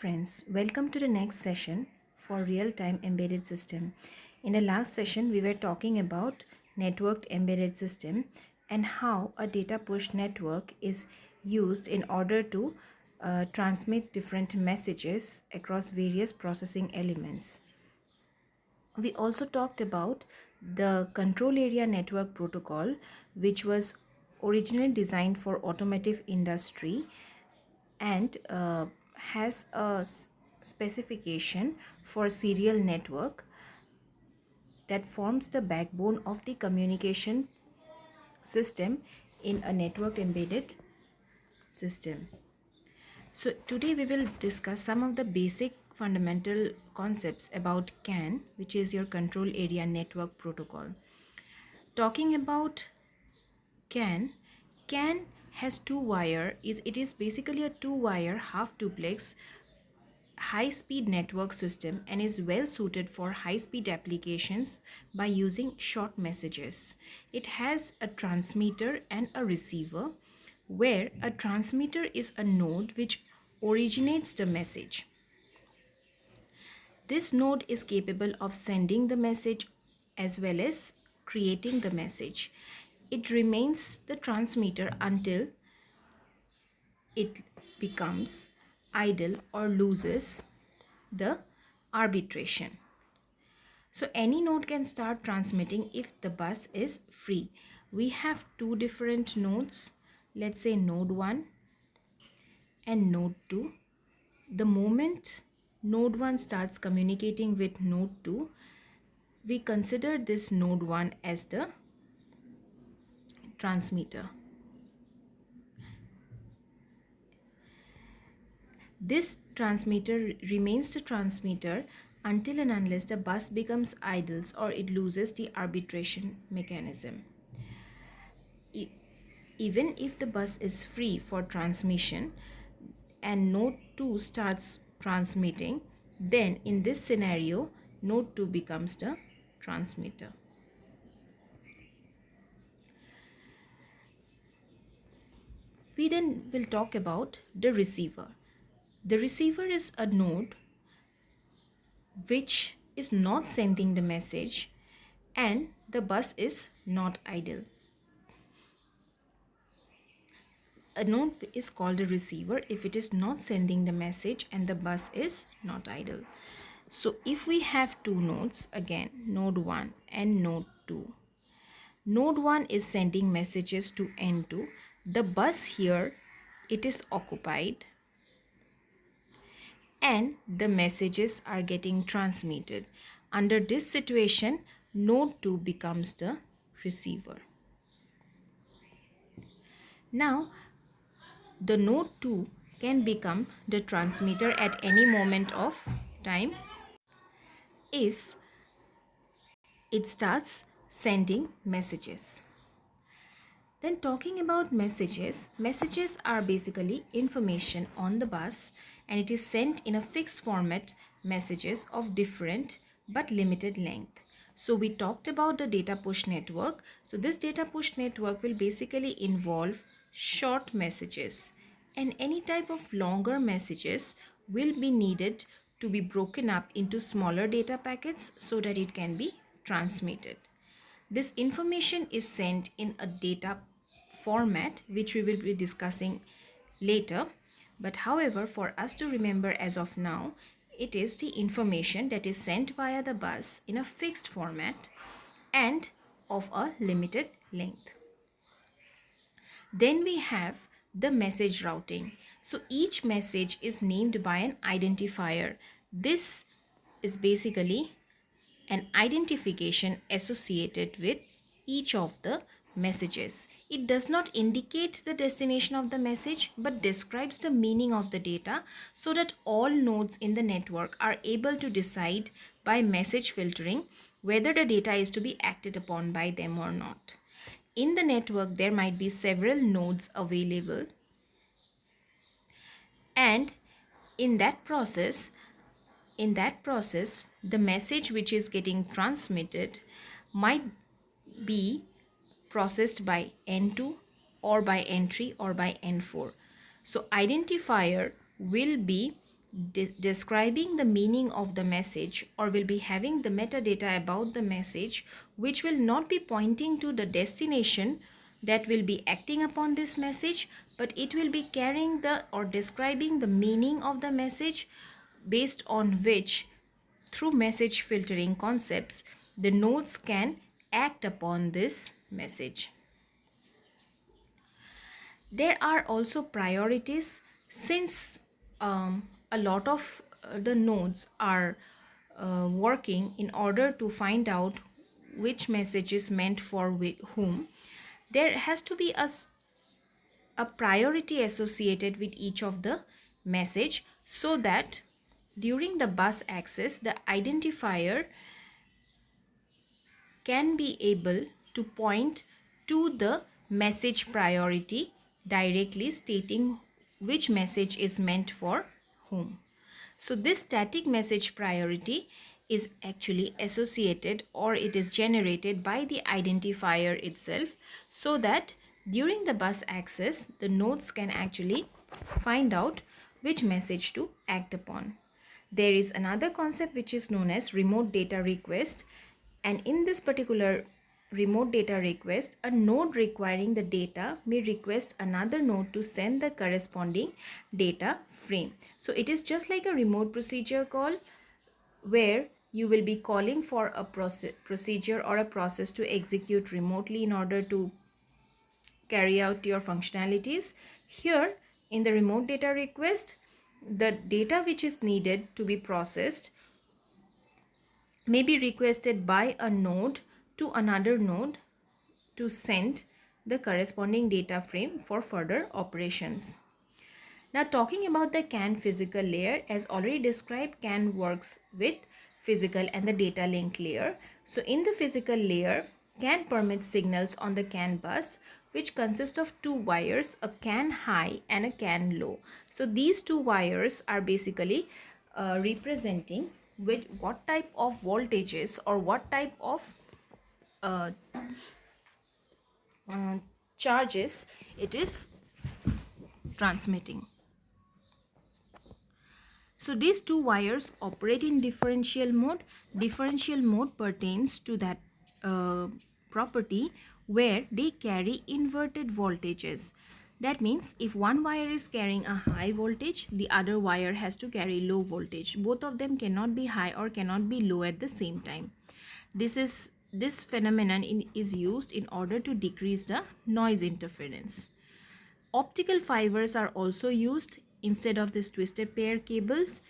friends, welcome to the next session for real-time embedded system. In the last session, we were talking about networked embedded system and how a data push network is used in order to transmit different messages across various processing elements. We also talked about the control area network protocol, which was originally designed for automotive industry and has a specification for serial network that forms the backbone of the communication system in a network embedded system. So today we will discuss some of the basic fundamental concepts about CAN, which is your control area network protocol. Talking about CAN has two wire. It is basically a two wire half duplex high speed network system and is well suited for high speed applications by using short messages. It has a transmitter and a receiver, where a transmitter is a node which originates the message. This node is capable of sending the message as well as creating the message. It remains the transmitter until it becomes idle or loses the arbitration. So any node can start transmitting if the bus is free. We have two different nodes, let's say node 1 and node 2. The moment node 1 starts communicating with node 2, we consider this node 1 as the transmitter. This transmitter remains the transmitter until and unless the bus becomes idles or it loses the arbitration mechanism. Even if the bus is free for transmission and node 2 starts transmitting, then in this scenario, node 2 becomes the transmitter. We then will talk about the receiver. The receiver is a node which is not sending the message and the bus is not idle. A node is called a receiver if it is not sending the message and the bus is not idle. So if we have two nodes, again node 1 and node 2. Node 1 is sending messages to N2. The bus here, it is occupied and the messages are getting transmitted. Under this situation, node 2 becomes the receiver. Now, the node 2 can become the transmitter at any moment of time if it starts sending messages. Then talking about messages, messages are basically information on the bus and it is sent in a fixed format messages of different but limited length. So we talked about the data push network. So this data push network will basically involve short messages and any type of longer messages will be needed to be broken up into smaller data packets so that it can be transmitted. This information is sent in a data format which we will be discussing later, but however for us to remember as of now, it is the information that is sent via the bus in a fixed format and of a limited length. Then we have the message routing. So each message is named by an identifier. This is basically an identification associated with each of the messages. It does not indicate the destination of the message but describes the meaning of the data so that all nodes in the network are able to decide by message filtering whether the data is to be acted upon by them or not. In the network, there might be several nodes available, and in that process, the message which is getting transmitted might be processed by N2 or by N3 or by N4. So identifier will be describing the meaning of the message, or will be having the metadata about the message, which will not be pointing to the destination that will be acting upon this message, but it will be carrying the or describing the meaning of the message, based on which, through message filtering concepts, the nodes can act upon this message. There are also priorities, since a lot of the nodes are working in order to find out which message is meant for whom. There has to be a priority associated with each of the message, so that during the bus access, the identifier can be able to point to the message priority, directly stating which message is meant for whom. So this static message priority is actually associated, or it is generated by the identifier itself, so that during the bus access, the nodes can actually find out which message to act upon. There is another concept which is known as remote data request, and in this particular remote data request, a node requiring the data may request another node to send the corresponding data frame. So it is just like a remote procedure call, where you will be calling for a procedure or a process to execute remotely in order to carry out your functionalities. Here in the remote data request, the data which is needed to be processed may be requested by a node to another node to send the corresponding data frame for further operations. Now, talking about the CAN physical layer, as already described, CAN works with physical and the data link layer. So in the physical layer, CAN permits signals on the CAN bus, which consist of two wires, a CAN high and a CAN low. So these two wires are basically representing with what type of voltages or what type of uh, charges it is transmitting. So these two wires operate in differential mode. Differential mode pertains to that property where they carry inverted voltages. That means if one wire is carrying a high voltage, the other wire has to carry low voltage. Both of them cannot be high or cannot be low at the same time. This phenomenon is used in order to decrease the noise interference. Optical fibers are also used instead of these twisted pair cables,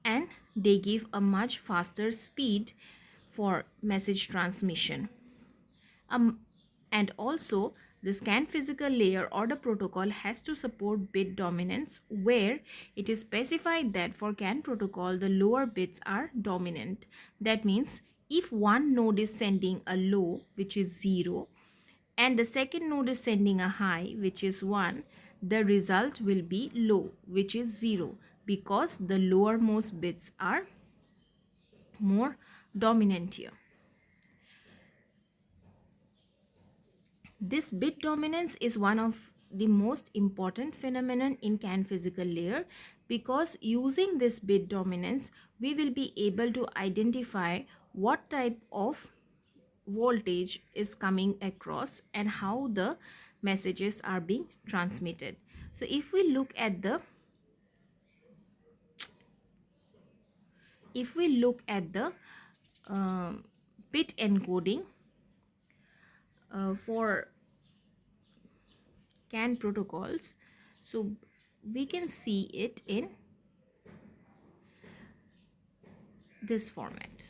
and they give a much faster speed for message transmission. And also, the CAN physical layer or the protocol has to support bit dominance, where it is specified that for CAN protocol, the lower bits are dominant. That means if one node is sending a low, which is 0, and the second node is sending a high, which is 1, the result will be low, which is 0, because the lowermost bits are more dominant here. This bit dominance is one of the most important phenomenon in CAN physical layer, because using this bit dominance, we will be able to identify what type of voltage is coming across and how the messages are being transmitted. So if we look at the bit encoding for CAN protocols, so we can see it in this format.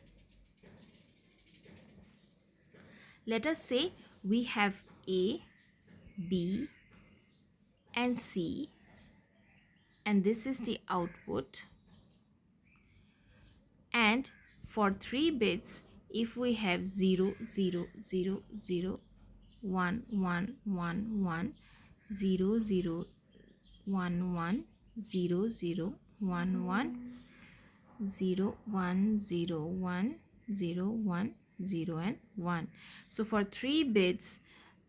Let us say we have A, B and C, and this is the output. And for 3 bits, if we have 0, 0, 0, 0, 1, 1, 1, 1, 0, 0, 1, 1, 0, 0, 1, 1, 0, 1, 0, 1, 0, 1, 0 and 1. So for 3 bits,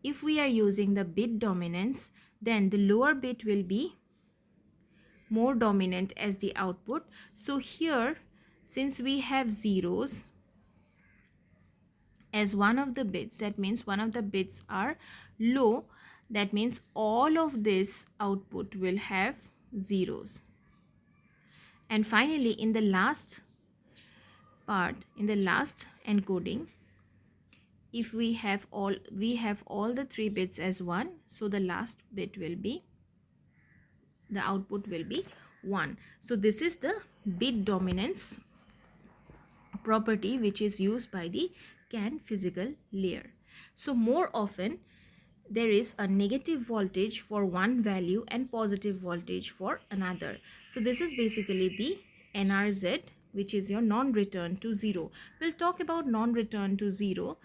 if we are using the bit dominance, then the lower bit will be more dominant as the output. So here, since we have zeros as one of the bits, that means one of the bits are low, that means all of this output will have zeros. And finally, in the last part, in the last encoding, if we have all the 3 bits as 1, so the last bit will be, the output will be 1. So this is the bit dominance property which is used by the CAN physical layer. So more often there is a negative voltage for one value and positive voltage for another. So this is basically the NRZ, which is your non-return to zero. We'll talk about non-return to zero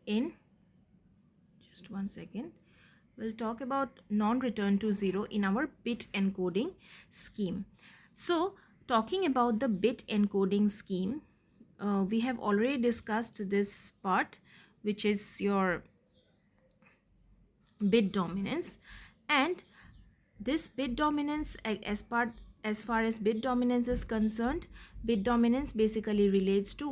in just one second. We'll talk about non-return to zero in our bit encoding scheme. So talking about the bit encoding scheme, we have already discussed this part, which is your bit dominance. And this bit dominance, as far as bit dominance is concerned, bit dominance basically relates to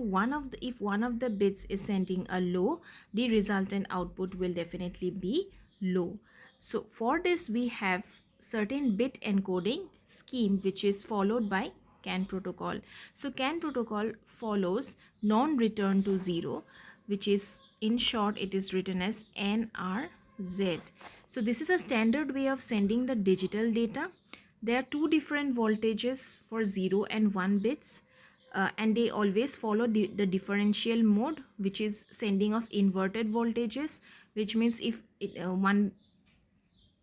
if one of the bits is sending a low, the resultant output will definitely be low. So for this we have certain bit encoding scheme which is followed by CAN protocol. So CAN protocol follows non-return to zero, which is, in short, it is written as NRZ. So this is a standard way of sending the digital data. There are two different voltages for 0 and 1 bits, and they always follow the differential mode, which is sending of inverted voltages, which means if one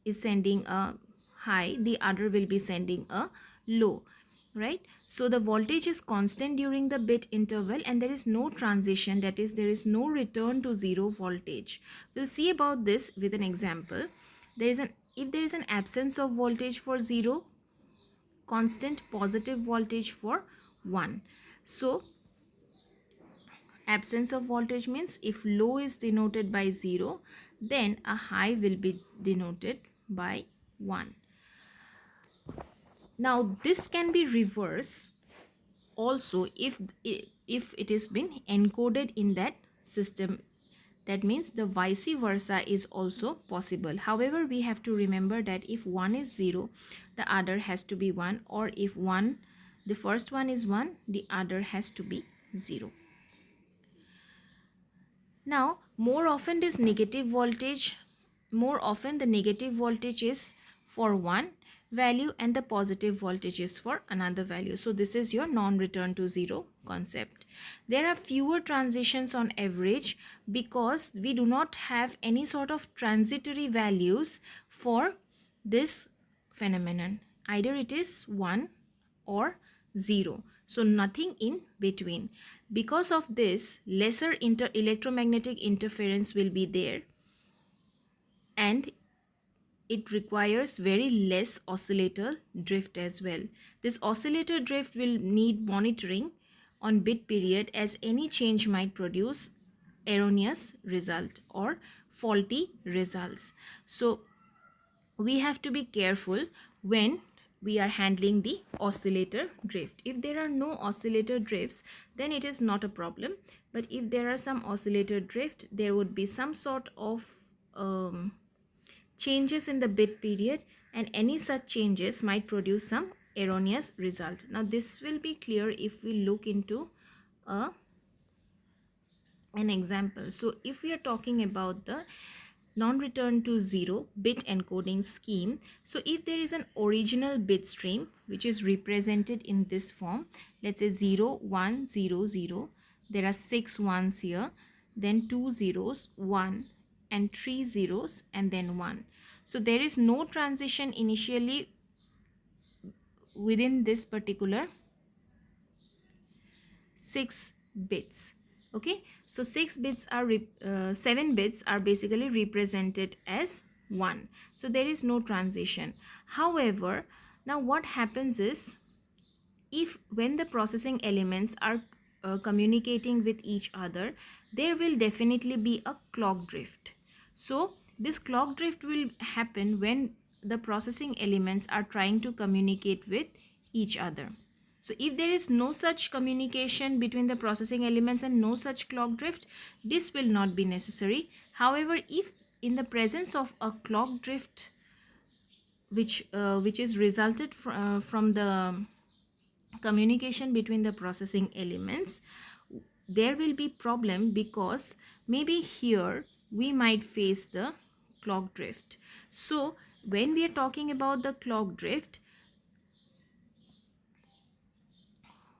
is sending a high, the other will be sending a low, right? So the voltage is constant during the bit interval and there is no transition, that is there is no return to zero voltage. We'll see about this with an example. If there is an absence of voltage for 0, constant positive voltage for 1. So absence of voltage means if low is denoted by 0, then a high will be denoted by 1. Now this can be reversed also if it is been encoded in that system. That means the vice versa is also possible. However, we have to remember that if one is 0, the other has to be 1, or if the first one is 1, the other has to be 0. Now, more often the negative voltage is for one value and the positive voltage is for another value. So this is your non-return to zero concept. There are fewer transitions on average because we do not have any sort of transitory values for this phenomenon. Either it is 1 or 0. So nothing in between. Because of this, lesser electromagnetic interference will be there, and it requires very less oscillator drift as well. This oscillator drift will need monitoring on bit period, as any change might produce erroneous result or faulty results. So we have to be careful when we are handling the oscillator drift. If there are no oscillator drifts, then it is not a problem. But if there are some oscillator drift, there would be some sort of changes in the bit period, and any such changes might produce some erroneous result. Now this will be clear if we look into an example. So if we are talking about the non-return to zero bit encoding scheme, so if there is an original bit stream which is represented in this form, let's say 0 1 0 0, there are 6 ones here, then 2 zeros, 1, and 3 zeros, and then 1. So there is no transition initially within this particular 6 bits. Okay, so 7 bits are basically represented as 1. So there is no transition. However, now what happens is, when the processing elements are communicating with each other, there will definitely be a clock drift. So this clock drift will happen when the processing elements are trying to communicate with each other. So if there is no such communication between the processing elements and no such clock drift, this will not be necessary. However, if in the presence of a clock drift which is resulted from the communication between the processing elements, there will be problem, because maybe here we might face the clock drift. So when we are talking about the clock drift,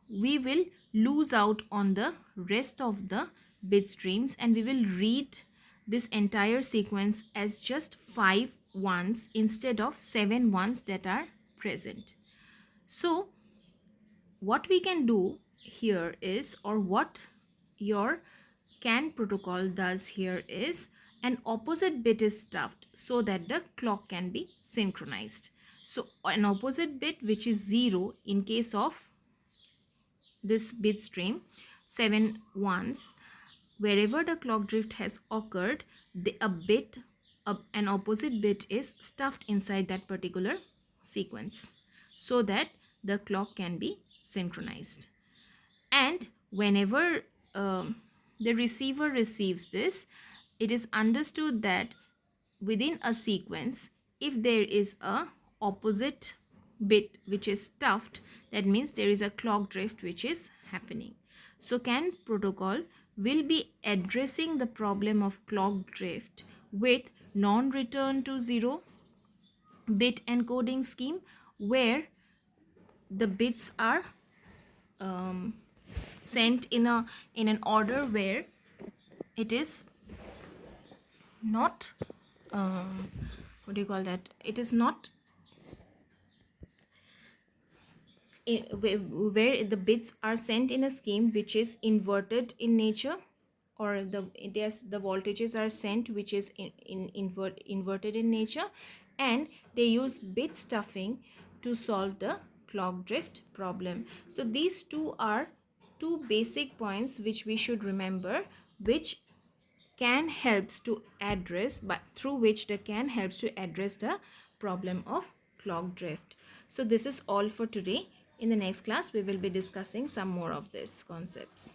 we will lose out on the rest of the bit streams, and we will read this entire sequence as just 5 ones instead of 7 ones that are present. So what we can do here is, or what your CAN protocol does here is, an opposite bit is stuffed so that the clock can be synchronized. So an opposite bit, which is 0 in case of this bit stream, 7 ones, wherever the clock drift has occurred, an opposite bit is stuffed inside that particular sequence so that the clock can be synchronized. And whenever the receiver receives this, it is understood that within a sequence, if there is a opposite bit which is stuffed, that means there is a clock drift which is happening. So CAN protocol will be addressing the problem of clock drift with non-return to zero bit encoding scheme, where the bits are sent in an order where it is not what do you call that, it is not where the bits are sent in a scheme which is inverted in nature, or the voltages are sent which is inverted in nature, and they use bit stuffing to solve the clock drift problem. So these two are two basic points which we should remember, which CAN helps to address, but through which the CAN helps to address the problem of clock drift. So this is all for today. In the next class, we will be discussing some more of these concepts.